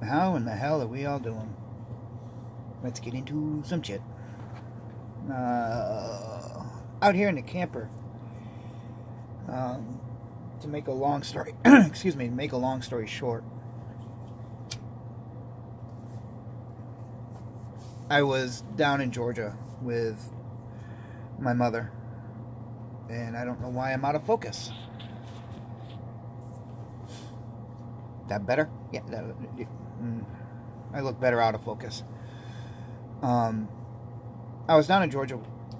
How in the hell are we all doing? Let's get into some shit. Out here in the camper. Um, to make a long story, excuse me, to make a long story short, I was down in Georgia with my mother, and I don't know why I'm out of focus. That better? Yeah, I look better out of focus. I was down in Georgia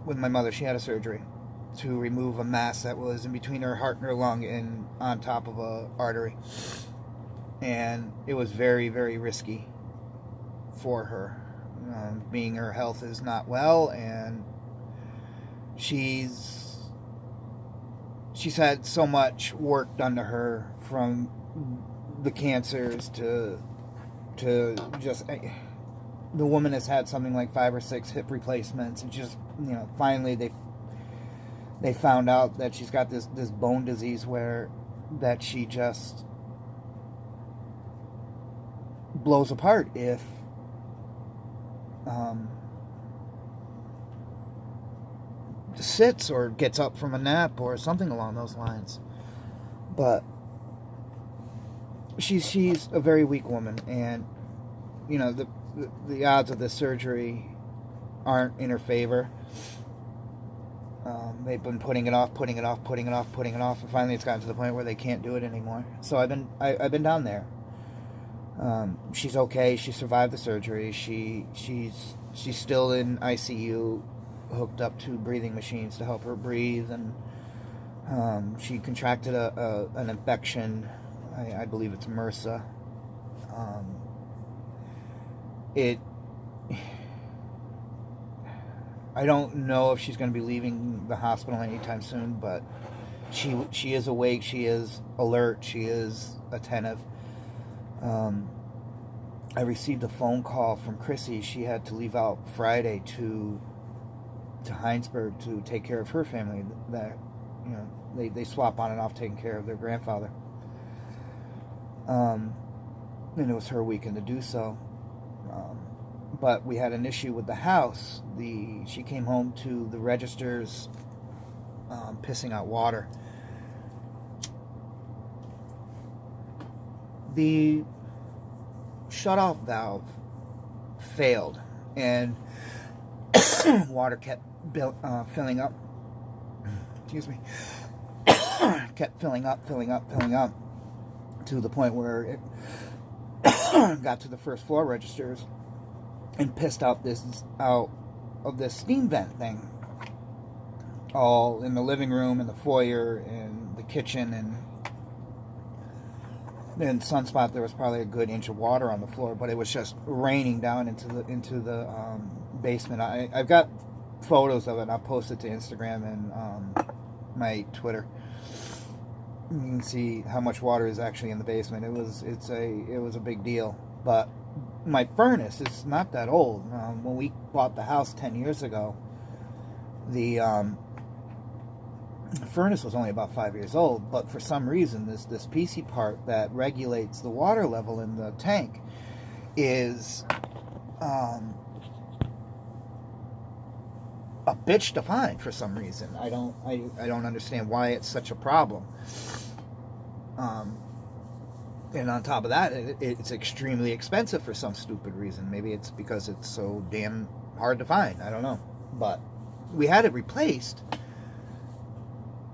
with my mother. She had a surgery to remove a mass that was in between her heart and her lung and on top of a artery. And it was very, very risky for her, being her health is not well, and she's had so much work done to her, from the cancers to just the woman has had something like 5 or 6 hip replacements, and just finally they found out that she's got this bone disease where that she just blows apart if sits or gets up from a nap or something along those lines. But she's a very weak woman, and the odds of this surgery aren't in her favor. They've been putting it off, and finally it's gotten to the point where they can't do it anymore. So I've been down there. She's okay. She survived the surgery. She's still in ICU, hooked up to breathing machines to help her breathe, and she contracted an infection. I believe it's MRSA. I don't know if she's going to be leaving the hospital anytime soon, but she is awake, she is alert, she is attentive. I received a phone call from Chrissy. She had to leave out Friday to Heinsberg to take care of her family. That they swap on and off taking care of their grandfather. And it was her weekend to do so. But we had an issue with the house. She came home to the registers pissing out water. The shutoff valve failed, and water kept filling up. Excuse me. Kept filling up to the point where it got to the first floor registers and pissed out of this steam vent thing, all in the living room and the foyer and the kitchen, and in Sunspot there was probably a good inch of water on the floor, but it was just raining down into the basement. I've got photos of it, and I'll post it to Instagram and my Twitter. You can see how much water is actually in the basement. It was a big deal. But my furnace is not that old. When we bought the house 10 years ago, the furnace was only about 5 years old. But for some reason, this PC part that regulates the water level in the tank is a bitch to find for some reason. I don't understand why it's such a problem. And on top of that, it's extremely expensive for some stupid reason. Maybe it's because it's so damn hard to find. I don't know. But we had it replaced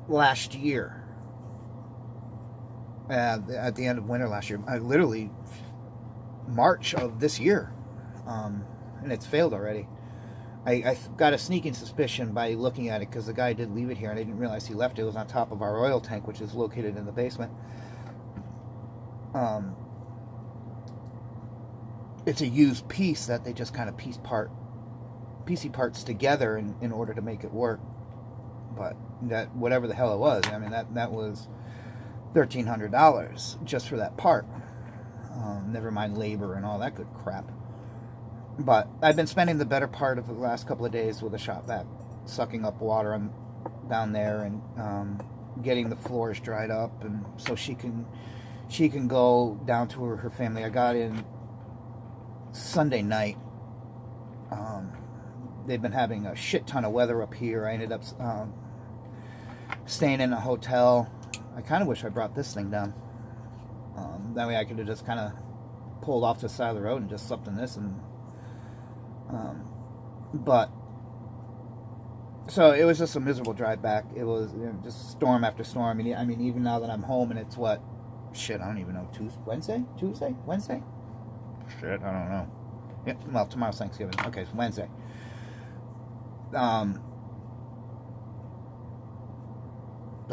last year. At the end of winter last year. Literally March of this year. And it's failed already. I got a sneaking suspicion by looking at it, because the guy did leave it here, and I didn't realize he left it. It was on top of our oil tank, which is located in the basement. It's a used piece that they just kind of piecey parts together in order to make it work. But that, whatever the hell it was, I mean, that was $1,300 just for that part. Never mind labor and all that good crap. But I've been spending the better part of the last couple of days with a shop vac, sucking up water down there, and getting the floors dried up, and so she can go down to her family. I got in Sunday night. They've been having a shit ton of weather up here. I ended up staying in a hotel. I kind of wish I brought this thing down. That way I could have just kind of pulled off to the side of the road and just slept in this. And but so it was just a miserable drive back. It was, you know, just storm after storm. I mean, even now that I'm home and it's what? Shit, I don't even know. Wednesday? Wednesday? Shit, I don't know. Yeah, well, tomorrow's Thanksgiving. Okay, it's Wednesday. The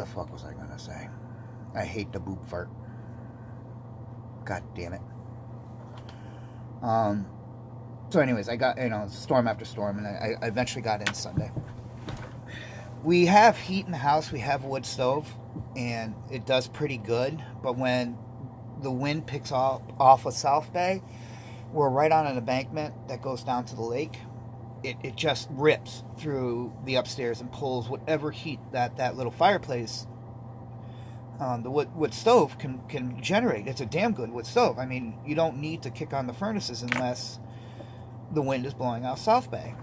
fuck was I gonna say? I hate the boob fart. God damn it. So anyways, I got, you know, storm after storm, and I eventually got in Sunday. We have heat in the house. We have a wood stove, and it does pretty good. But when the wind picks off of South Bay, we're right on an embankment that goes down to the lake. It just rips through the upstairs and pulls whatever heat that little fireplace, the wood stove can generate. It's a damn good wood stove. I mean, you don't need to kick on the furnaces unless the wind is blowing out South Bay.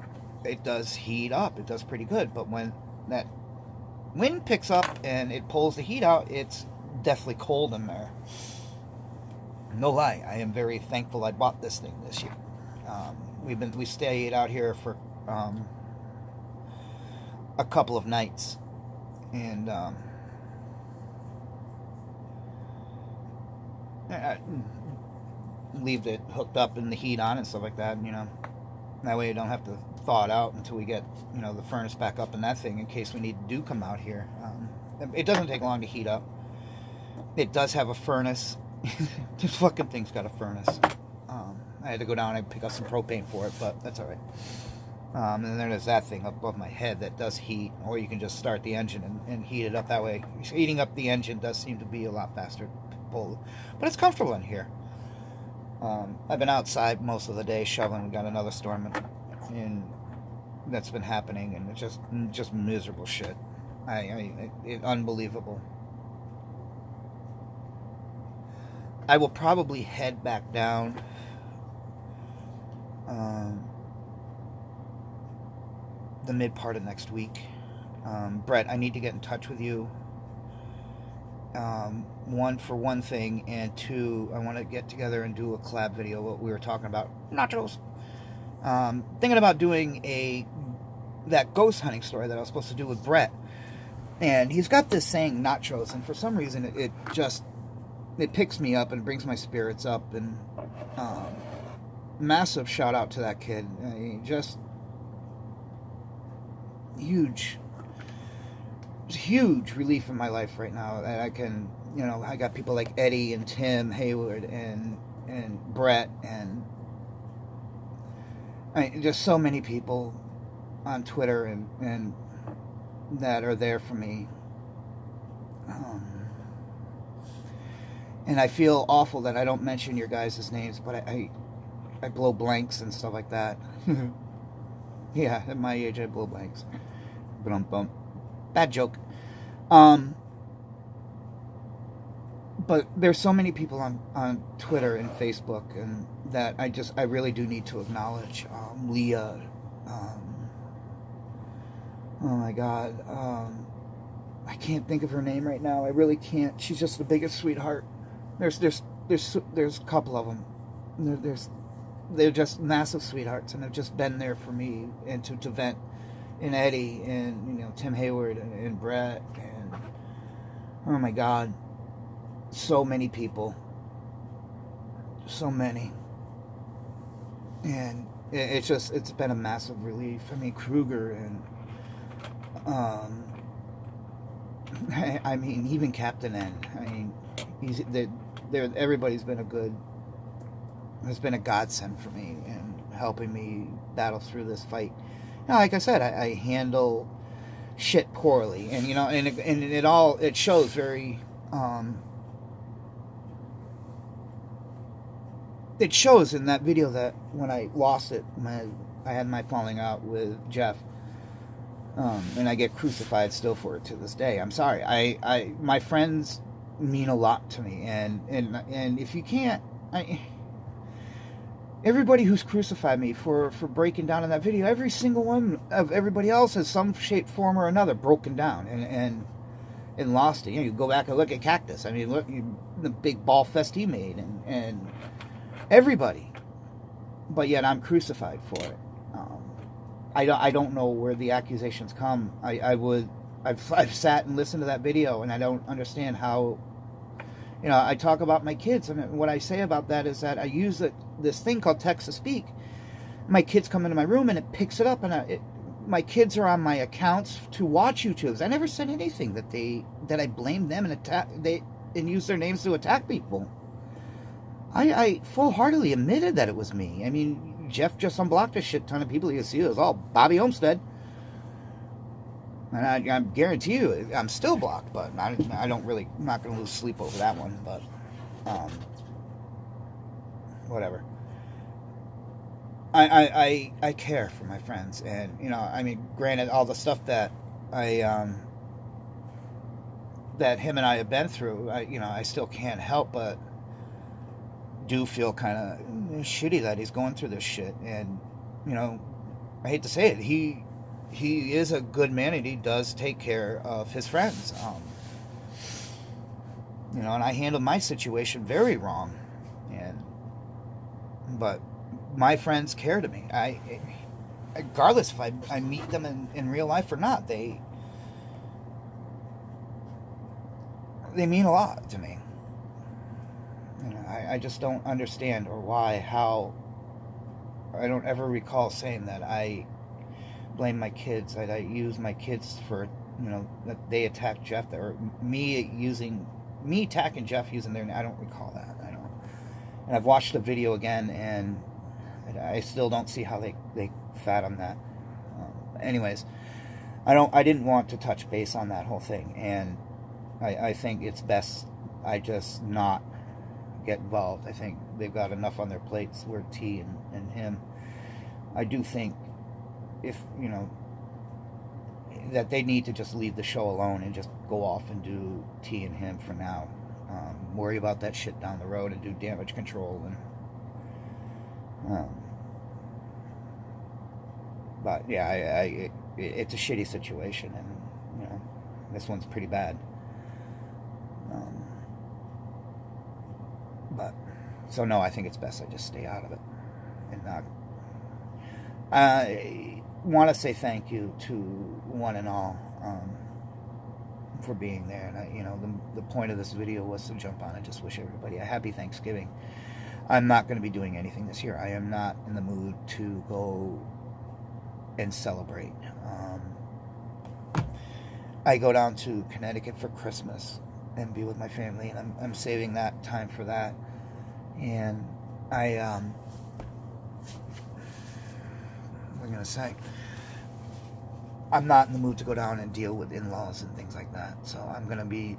It does heat up. It does pretty good. But when that wind picks up and it pulls the heat out, it's deathly cold in there. No lie, I am very thankful I bought this thing this year. We stayed out here for a couple of nights, and I leave it hooked up and the heat on and stuff like that. You know, that way you don't have to thaw it out until we get, you know, the furnace back up and that thing in case we do come out here. It doesn't take long to heat up. It does have a furnace. This fucking thing's got a furnace. I had to go down and pick up some propane for it, but that's alright. And then there's that thing above my head that does heat, or you can just start the engine and heat it up that way. Heating up the engine does seem to be a lot faster to pull, but it's comfortable in here. I've been outside most of the day shoveling. We got another storm and that's been happening, and it's just miserable shit. Unbelievable. I will probably head back down the mid part of next week. Brett, I need to get in touch with you. One, for one thing, and two, I want to get together and do a collab video. What we were talking about, nachos. Thinking about doing that ghost hunting story that I was supposed to do with Brett, and he's got this saying nachos, and for some reason it picks me up and brings my spirits up, and massive shout out to that kid. Just huge relief in my life right now that I can, you know, I got people like Eddie and Tim Hayward and Brett and just so many people on Twitter and that are there for me. And I feel awful that I don't mention your guys' names, but I blow blanks and stuff like that. Yeah, at my age I blow blanks. Bum. Bad joke. But there's so many people on Twitter and Facebook, and that I really do need to acknowledge. Leah. Oh my God. I can't think of her name right now. I really can't. She's just the biggest sweetheart. There's a couple of them. They're just massive sweethearts, and they've just been there for me and to vent. And Eddie and, you know, Tim Hayward and Brett and, oh my God, so many people, so many, and it's been a massive relief. I mean, Kruger and I mean, even Captain N. I mean, everybody's been has been a godsend for me and helping me battle through this fight. Now, like I said, I handle shit poorly, and you know, and it shows very. It shows in that video that when I lost it, I had my falling out with Jeff, and I get crucified still for it to this day. I'm sorry. My friends mean a lot to me, and if you can't, everybody who's crucified me for breaking down in that video, every single one of everybody else has some shape, form, or another broken down and lost it. You know, you go back and look at Cactus. I mean, look, the big ball fest he made, and everybody. But yet I'm crucified for it. I don't know where the accusations come. I've sat and listened to that video, and I don't understand how. You know, I talk about my kids, and what I say about that is that I use this thing called text to speak. My kids come into my room, and it picks it up, and my kids are on my accounts to watch YouTubes. I never said anything that I blamed them and use their names to attack people. I full-heartedly admitted that it was me. I mean, Jeff just unblocked a shit ton of people. You see, it was all Bobby Olmsted. And I guarantee you, I'm still blocked, but I don't really, I'm not going to lose sleep over that one, but, whatever. I care for my friends, and, you know, I mean, granted, all the stuff that that him and I have been through, I still can't help but do feel kind of shitty that he's going through this shit, and, you know, I hate to say it, he is a good man, and he does take care of his friends. You know, and I handled my situation very wrong. But my friends care to me. Regardless if I meet them in real life or not, they mean a lot to me. You know, I just don't understand how I don't ever recall saying that I blame my kids, that I use my kids for, you know, that they attacked Jeff, or me attacking Jeff using their name. I don't recall that. I don't. And I've watched the video again, and I still don't see how they fathom that. Anyways, I didn't want to touch base on that whole thing, and I think it's best I just not get involved. I think they've got enough on their plates, where T and him. I do think, if, you know, that they need to just leave the show alone and just go off and do T and him for now. Worry about that shit down the road and do damage control. But yeah, it's a shitty situation, and, you know, this one's pretty bad. But so no, I think it's best I just stay out of it and not. I want to say thank you to one and all for being there, and you know, the point of this video was to jump on and just wish everybody a happy Thanksgiving. I'm not going to be doing anything this year. I am not in the mood to go and celebrate. I go down to Connecticut for Christmas and be with my family, and I'm saving that time for that. And what am I going to say? I'm not in the mood to go down and deal with in-laws and things like that. So I'm going to be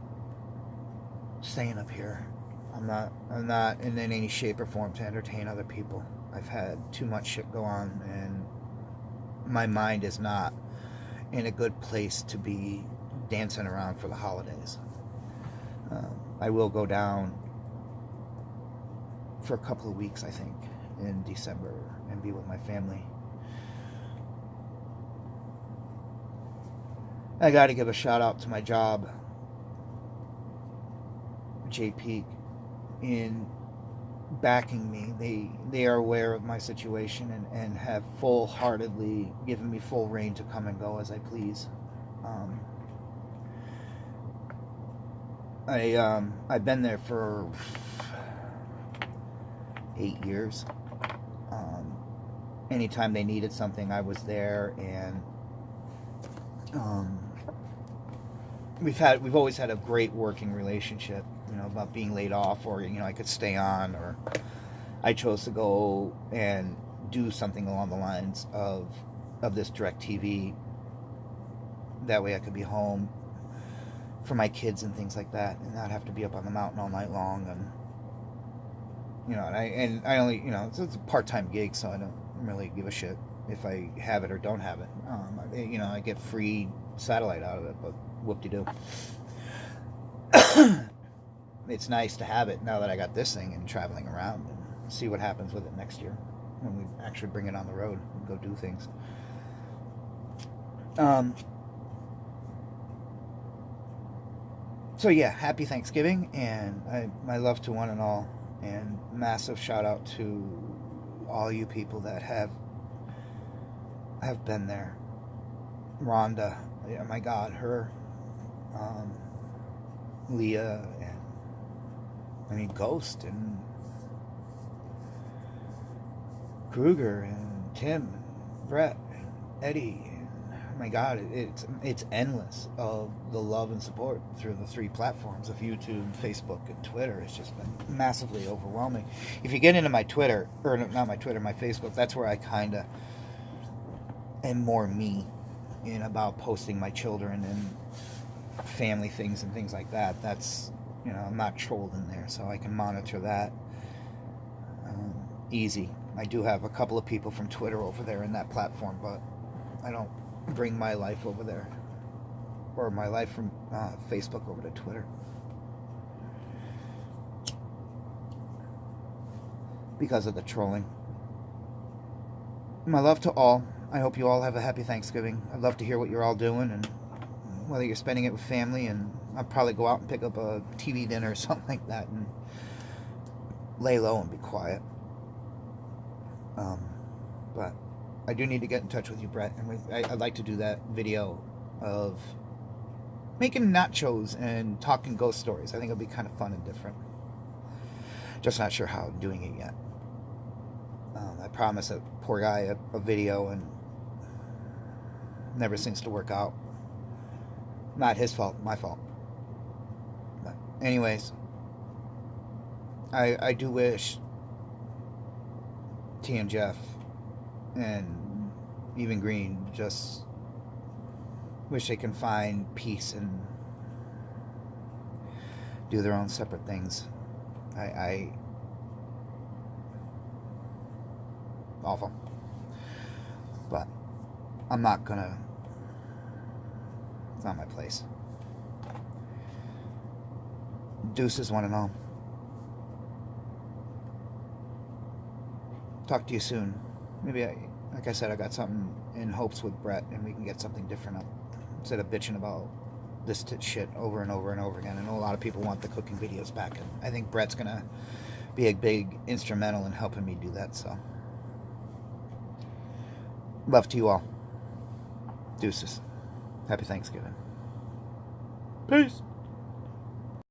staying up here. I'm not in any shape or form to entertain other people. I've had too much shit go on, and my mind is not in a good place to be dancing around for the holidays. I will go down for a couple of weeks, I think, in December, and be with my family. I got to give a shout out to my job, JP, in backing me. They are aware of my situation, and have full-heartedly given me full reign to come and go as I please. I've been there for 8 years. Anytime they needed something, I was there, and we've always had a great working relationship, you know, about being laid off, or, you know, I could stay on, or I chose to go and do something along the lines of this DirecTV. That way I could be home for my kids and things like that, and not have to be up on the mountain all night long. And, you know, and I only, you know, it's a part-time gig, so I don't really give a shit if I have it or don't have it. You know, I get free satellite out of it, but whoop-de-doo. It's nice to have it now that I got this thing and traveling around, and see what happens with it next year. when we actually bring it on the road and go do things. So yeah, happy Thanksgiving, and my love to one and all, and massive shout out to all you people that have been there. Rhonda, oh my God, her, Leah, and Ghost, and Kruger, and Tim, and Brett, and Eddie. Oh my God, it's endless of the love and support through the 3 platforms of YouTube, Facebook, and Twitter. It's just been massively overwhelming. If you get into my Twitter, or not my Twitter, my Facebook, that's where I kind of am more me in about posting my children and family things and things like that. That's, I'm not trolled in there, so I can monitor that easy. I do have a couple of people from Twitter over there in that platform, but I don't bring my life over there, or my life from Facebook over to Twitter, because of the trolling. My love to all. I hope you all have a happy Thanksgiving. I'd love to hear what you're all doing, and whether you're spending it with family, and I'll probably go out and pick up a TV dinner or something like that and lay low and be quiet. But I do need to get in touch with you, Brett, and I'd like to do that video of making nachos and talking ghost stories. I think it'll be kind of fun and different. Just not sure how I'm doing it yet. I promised that poor guy a video, and never seems to work out. Not his fault, my fault. But anyways, I do wish T and Jeff and even Green just wish they can find peace and do their own separate things. Awful. But I'm not gonna, it's not my place. Deuces, one and all. Talk to you soon. Maybe, like I said, I got something in hopes with Brett, and we can get something different up instead of bitching about this shit over and over and over again. I know a lot of people want the cooking videos back, and I think Brett's gonna be a big instrumental in helping me do that. So, love to you all. Deuces. Happy Thanksgiving. Peace.